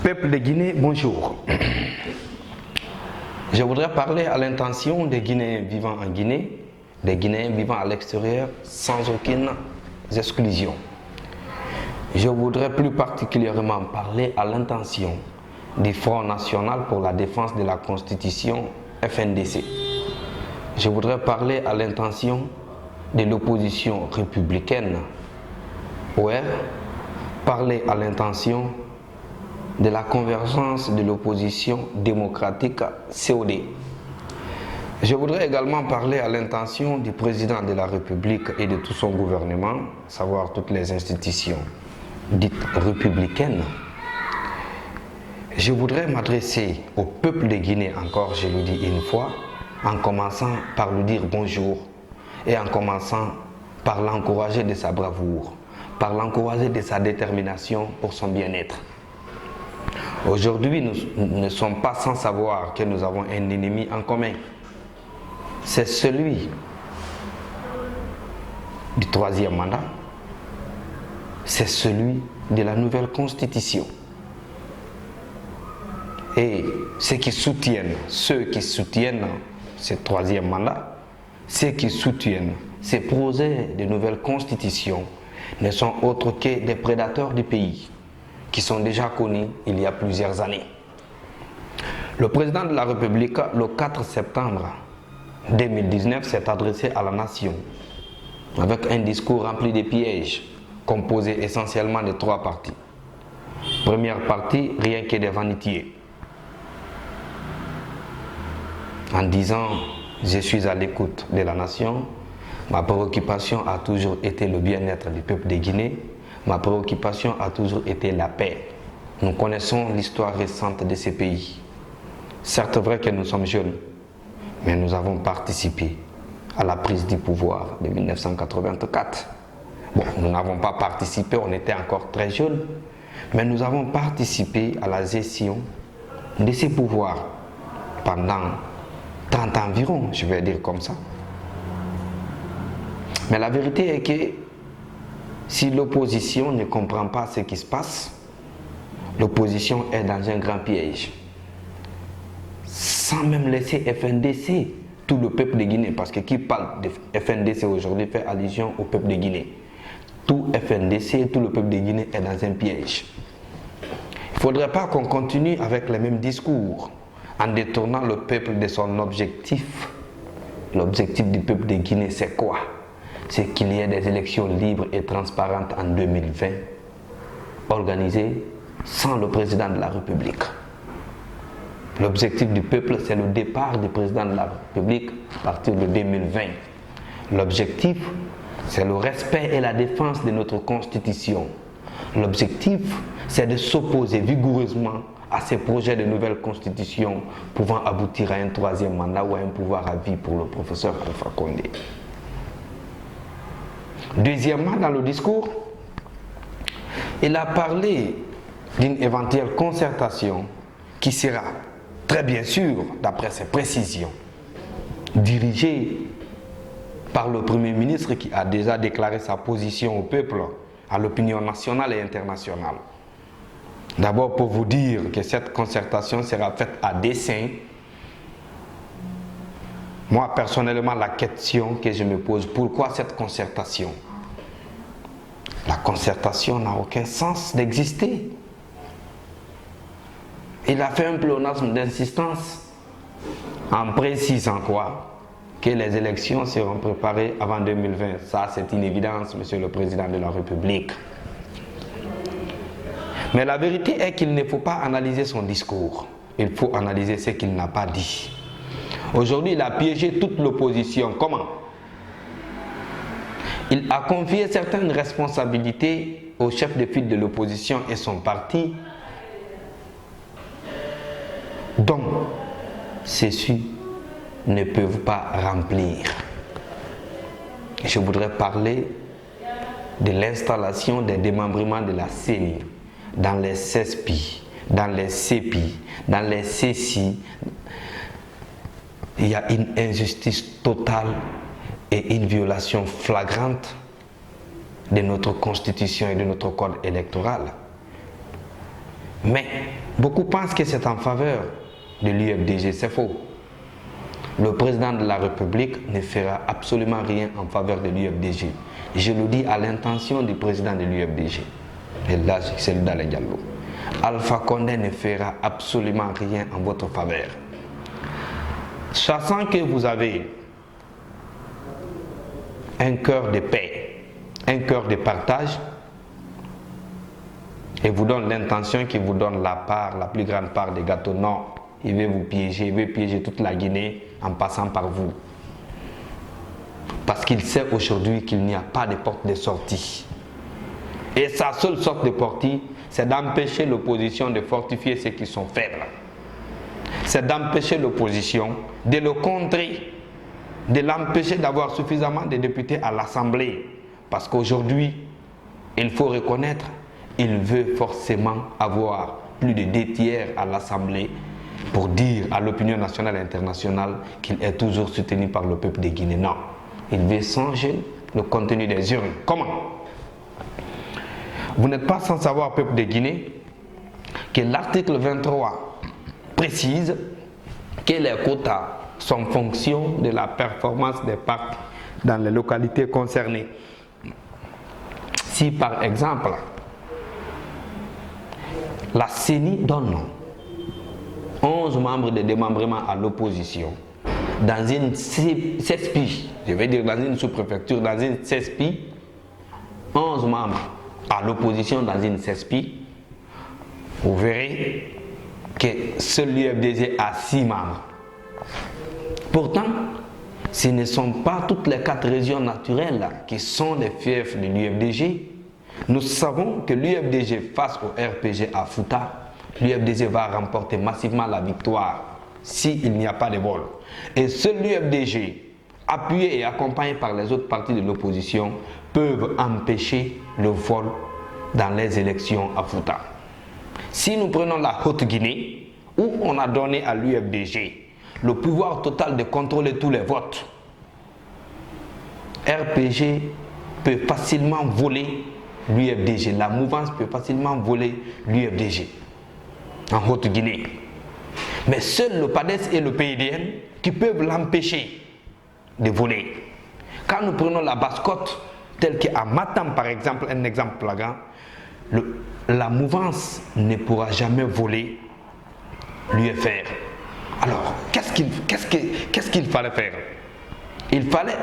Peuple de Guinée, bonjour. Je voudrais parler à l'intention des Guinéens vivant en Guinée, des Guinéens vivant à l'extérieur, sans aucune exclusion. Je voudrais plus particulièrement parler à l'intention du Front National pour la défense de la Constitution, FNDC. Je voudrais parler à l'intention de l'opposition républicaine, OR, parler à l'intention de la convergence de l'opposition démocratique, COD. Je voudrais également parler à l'intention du président de la République et de tout son gouvernement, savoir toutes les institutions dites républicaines. Je voudrais m'adresser au peuple de Guinée, encore je le dis une fois, en commençant par lui dire bonjour et en commençant par l'encourager de sa bravoure, par l'encourager de sa détermination pour son bien-être. Aujourd'hui, nous ne sommes pas sans savoir que nous avons un ennemi en commun. C'est celui du troisième mandat, c'est celui de la nouvelle constitution. Et ceux qui soutiennent ce troisième mandat, ceux qui soutiennent ces projets de nouvelle constitution ne sont autres que des prédateurs du pays qui sont déjà connus il y a plusieurs années. Le président de la République, le 4 septembre 2019, s'est adressé à la nation avec un discours rempli de pièges, composé essentiellement de trois parties. Première partie, rien que des vanitiers. En disant « Je suis à l'écoute de la nation », ma préoccupation a toujours été le bien-être du peuple de Guinée, ma préoccupation a toujours été la paix. Nous connaissons l'histoire récente de ces pays. Certes vrai que nous sommes jeunes, mais nous avons participé à la prise du pouvoir de 1984. Bon, nous n'avons pas participé, on était encore très jeunes, mais nous avons participé à la gestion de ces pouvoirs pendant 30 ans environ, je vais dire comme ça. Mais la vérité est que si l'opposition ne comprend pas ce qui se passe, l'opposition est dans un grand piège. Sans même laisser FNDC, tout le peuple de Guinée, parce que qui parle de FNDC aujourd'hui fait allusion au peuple de Guinée. Tout FNDC, tout le peuple de Guinée est dans un piège. Il ne faudrait pas qu'on continue avec les mêmes discours, en détournant le peuple de son objectif. L'objectif du peuple de Guinée, c'est quoi? C'est qu'il y ait des élections libres et transparentes en 2020, organisées sans le président de la République. L'objectif du peuple, c'est le départ du président de la République à partir de 2020. L'objectif, c'est le respect et la défense de notre Constitution. L'objectif, c'est de s'opposer vigoureusement à ces projets de nouvelle Constitution pouvant aboutir à un troisième mandat ou à un pouvoir à vie pour le professeur Alpha Condé. Deuxièmement, dans le discours, il a parlé d'une éventuelle concertation qui sera, très bien sûr, d'après ses précisions, dirigée par le Premier ministre qui a déjà déclaré sa position au peuple, à l'opinion nationale et internationale. D'abord pour vous dire que cette concertation sera faite à dessein. Moi personnellement, la question que je me pose, pourquoi cette concertation? La concertation n'a aucun sens d'exister. Il a fait un pléonasme d'insistance en précisant quoi? Que les élections seront préparées avant 2020. Ça, c'est une évidence, Monsieur le Président de la République. Mais la vérité est qu'il ne faut pas analyser son discours. Il faut analyser ce qu'il n'a pas dit. Aujourd'hui, il a piégé toute l'opposition. Comment? Il a confié certaines responsabilités au chef de file de l'opposition et son parti, dont ceux-ci ne peuvent pas remplir. Je voudrais parler de l'installation des démembrements de la CENI dans les CESPI, dans les CEPI, dans les CECI. Il y a une injustice totale et une violation flagrante de notre constitution et de notre code électoral. Mais beaucoup pensent que c'est en faveur de l'UFDG, c'est faux. Le président de la République ne fera absolument rien en faveur de l'UFDG. Je le dis à l'intention du président de l'UFDG. Et là, c'est le Dalé Diallo. Alpha Condé ne fera absolument rien en votre faveur. Sachant que vous avez un cœur de paix, un cœur de partage, et vous donne l'intention qu'il vous donne la plus grande part des gâteaux. Non, il veut vous piéger, il veut piéger toute la Guinée en passant par vous. Parce qu'il sait aujourd'hui qu'il n'y a pas de porte de sortie. Et sa seule sorte de sortie, c'est d'empêcher l'opposition de fortifier ceux qui sont faibles. C'est d'empêcher l'opposition, de le contrer, de l'empêcher d'avoir suffisamment de députés à l'Assemblée. Parce qu'aujourd'hui, il faut reconnaître, il veut forcément avoir plus de 2 tiers à l'Assemblée pour dire à l'opinion nationale et internationale qu'il est toujours soutenu par le peuple de Guinée. Non, il veut changer le contenu des urnes. Comment? Vous n'êtes pas sans savoir, peuple de Guinée, que l'article 23 précise que les quotas sont fonction de la performance des partis dans les localités concernées. Si par exemple, la CENI donne 11 membres de démembrement à l'opposition dans une CESPI, je vais dire dans une sous-préfecture, dans une CESPI, 11 membres à l'opposition dans une CESPI, vous verrez que seul l'UFDG a 6 membres. Pourtant, ce ne sont pas toutes les 4 régions naturelles qui sont les fiefs de l'UFDG. Nous savons que l'UFDG face au RPG à Fouta, l'UFDG va remporter massivement la victoire s'il n'y a pas de vol. Et seul l'UFDG, appuyé et accompagné par les autres partis de l'opposition, peuvent empêcher le vol dans les élections à Fouta. Si nous prenons la Haute-Guinée, où on a donné à l'UFDG le pouvoir total de contrôler tous les votes, RPG peut facilement voler l'UFDG. La mouvance peut facilement voler l'UFDG en Haute-Guinée. Mais seul le PADES et le PIDN qui peuvent l'empêcher de voler. Quand nous prenons la Basse-Côte, telle qu'à Matam par exemple, un exemple flagrant, la mouvance ne pourra jamais voler l'UFR. Alors, qu'est-ce qu'il fallait faire? Il fallait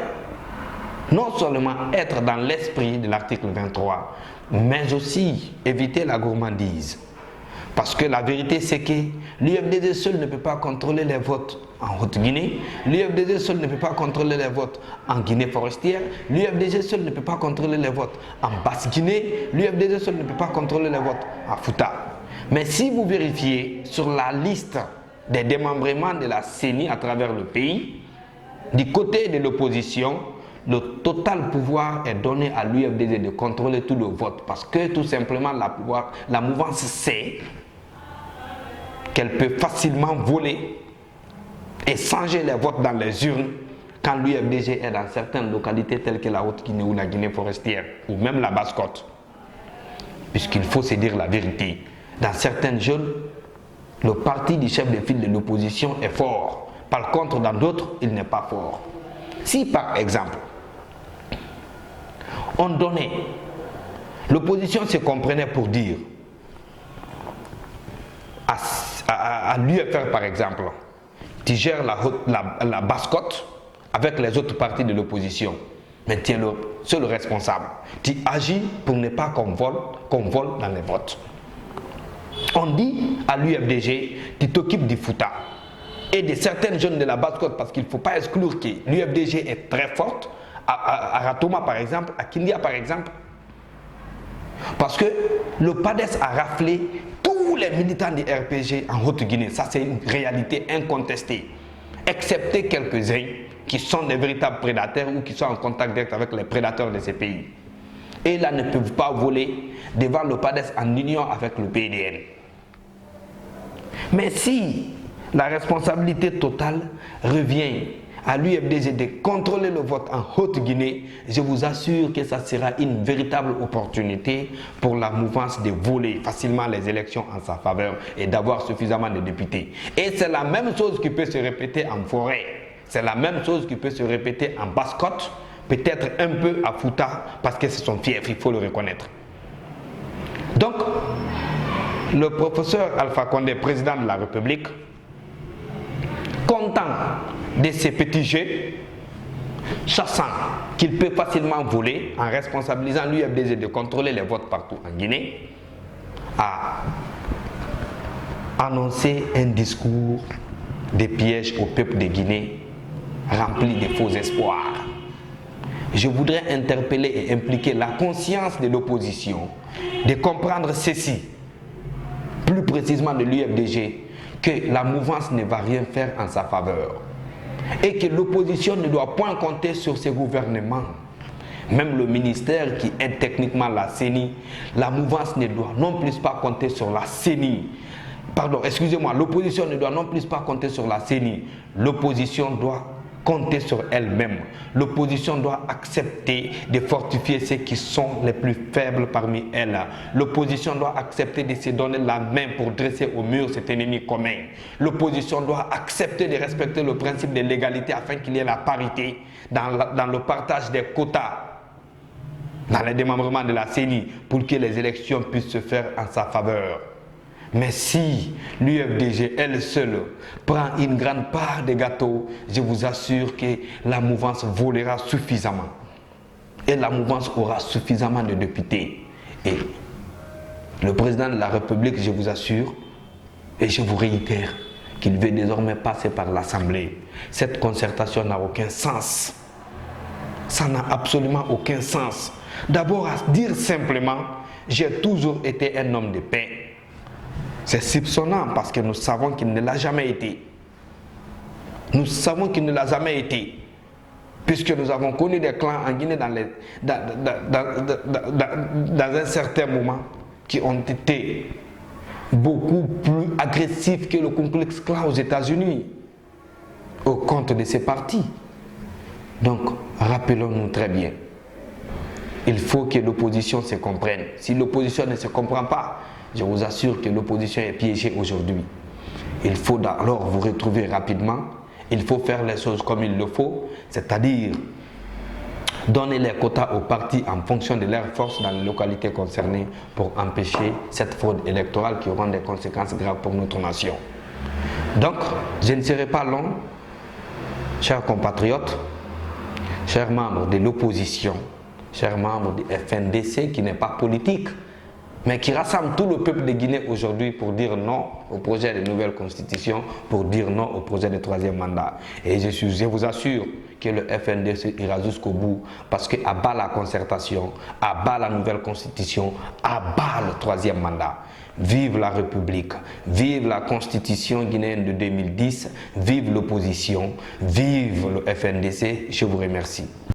non seulement être dans l'esprit de l'article 23, mais aussi éviter la gourmandise. Parce que la vérité, c'est que l'UFDG seul ne peut pas contrôler les votes en Haute-Guinée, l'UFDG seul ne peut pas contrôler les votes en Guinée forestière, l'UFDG seul ne peut pas contrôler les votes en Basse-Guinée, l'UFDG seul ne peut pas contrôler les votes à Fouta. Mais si vous vérifiez sur la liste des démembrements de la CENI à travers le pays, du côté de l'opposition, le total pouvoir est donné à l'UFDG de contrôler tout le vote parce que tout simplement la mouvance sait qu'elle peut facilement voler et changer les votes dans les urnes quand l'UFDG est dans certaines localités telles que la Haute-Guinée ou la Guinée forestière ou même la Basse-Côte. Puisqu'il faut se dire la vérité, dans certaines zones, le parti du chef de file de l'opposition est fort. Par contre, dans d'autres, il n'est pas fort. Si par exemple, on donnait, l'opposition se comprenait pour dire à l'UFR par exemple, tu gères la Basse-Côte avec les autres partis de l'opposition, mais tu es le seul responsable. Tu agis pour ne pas qu'on vole dans les votes. On dit à l'UFDG, tu t'occupes du Fouta et de certaines jeunes de la Basse-Côte, parce qu'il ne faut pas exclure que l'UFDG est très forte, à Ratoma par exemple, à Kindia par exemple, parce que le PADES a raflé tous les militants du RPG en Haute-Guinée. Ça, c'est une réalité incontestée, excepté quelques-uns qui sont des véritables prédateurs ou qui sont en contact direct avec les prédateurs de ces pays. Et là, ne peuvent pas voler devant le PADES en union avec le PIDN. Mais si la responsabilité totale revient à l'UFDG de contrôler le vote en Haute-Guinée, je vous assure que ça sera une véritable opportunité pour la mouvance de voler facilement les élections en sa faveur et d'avoir suffisamment de députés. Et c'est la même chose qui peut se répéter en forêt. C'est la même chose qui peut se répéter en Basse-Côte, peut-être un peu à Fouta, parce que c'est son fief, il faut le reconnaître. Donc, le professeur Alpha Condé, président de la République, content de ces petits jeux, sachant qu'il peut facilement voler en responsabilisant l'UFDG de contrôler les votes partout en Guinée, a annoncé un discours de piège au peuple de Guinée rempli de faux espoirs. Je voudrais interpeller et impliquer la conscience de l'opposition de comprendre ceci, plus précisément de l'UFDG, que la mouvance ne va rien faire en sa faveur et que l'opposition ne doit point compter sur ses gouvernements. Même le ministère qui est techniquement la CENI, la mouvance ne doit non plus pas compter sur la CENI. Pardon, excusez-moi, l'opposition ne doit non plus pas compter sur la CENI. L'opposition doit compter sur elle-même. L'opposition doit accepter de fortifier ceux qui sont les plus faibles parmi elles. L'opposition doit accepter de se donner la main pour dresser au mur cet ennemi commun. L'opposition doit accepter de respecter le principe de l'égalité afin qu'il y ait la parité dans le partage des quotas, dans le démembrement de la CENI, pour que les élections puissent se faire en sa faveur. Mais si l'UFDG, elle seule, prend une grande part des gâteaux, je vous assure que la mouvance volera suffisamment. Et la mouvance aura suffisamment de députés. Et le président de la République, je vous assure, et je vous réitère, qu'il veut désormais passer par l'Assemblée. Cette concertation n'a aucun sens. Ça n'a absolument aucun sens. D'abord, à dire simplement, j'ai toujours été un homme de paix. C'est soupçonnant parce que nous savons qu'il ne l'a jamais été. Nous savons qu'il ne l'a jamais été. Puisque nous avons connu des clans en Guinée dans un certain moment qui ont été beaucoup plus agressifs que le Ku Klux Klan aux États-Unis, au compte de ces partis. Donc, rappelons-nous très bien, il faut que l'opposition se comprenne. Si l'opposition ne se comprend pas, je vous assure que l'opposition est piégée aujourd'hui. Il faut alors vous retrouver rapidement. Il faut faire les choses comme il le faut, c'est-à-dire donner les quotas aux partis en fonction de leurs forces dans les localités concernées pour empêcher cette fraude électorale qui aura des conséquences graves pour notre nation. Donc, je ne serai pas long, chers compatriotes, chers membres de l'opposition, chers membres du FNDC qui n'est pas politique, mais qui rassemble tout le peuple de Guinée aujourd'hui pour dire non au projet de nouvelle constitution, pour dire non au projet de troisième mandat. Et je vous assure que le FNDC ira jusqu'au bout, parce qu'à bas la concertation, à bas la nouvelle constitution, à bas le troisième mandat. Vive la République, vive la constitution guinéenne de 2010, vive l'opposition, vive le FNDC, je vous remercie.